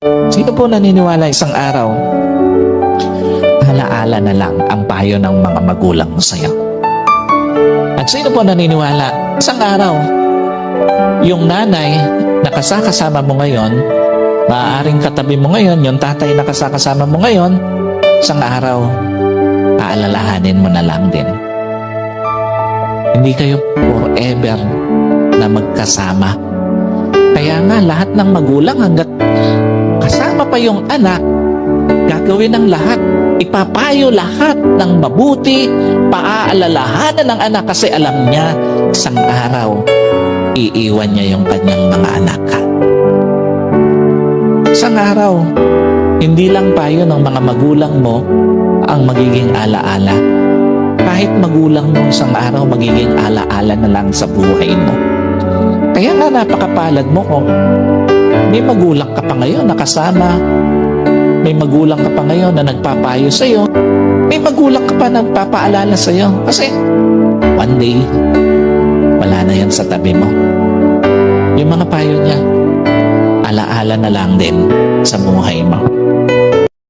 Sino po naniniwala isang araw, alaala na lang ang payo ng mga magulang mo sa'yo? At sino po naniniwala isang araw, yung nanay na kasama mo ngayon, maaaring katabi mo ngayon, yung tatay na kasama mo ngayon, isang araw, aalalahanin mo na lang din. Hindi kayo forever na magkasama. Kaya nga lahat ng magulang hanggat kasama pa yung anak, gagawin ng lahat. Ipapayo lahat ng mabuti, paaalalahanan ng anak kasi alam niya, isang araw, iiwan niya yung kanyang mga anak. Isang araw, hindi lang payo ng mga magulang mo ang magiging alaala. Kahit magulang mo isang araw, magiging alaala na lang sa buhay mo. Kaya nga napakapalad mo kung may magulang ka pa ngayon na kasama, may magulang ka pa ngayon na nagpapayo sa'yo, may magulang ka pa na nagpapaalala sa'yo. Kasi one day, wala na yan sa tabi mo. Yung mga payo niya, alaala na lang din sa buhay mo.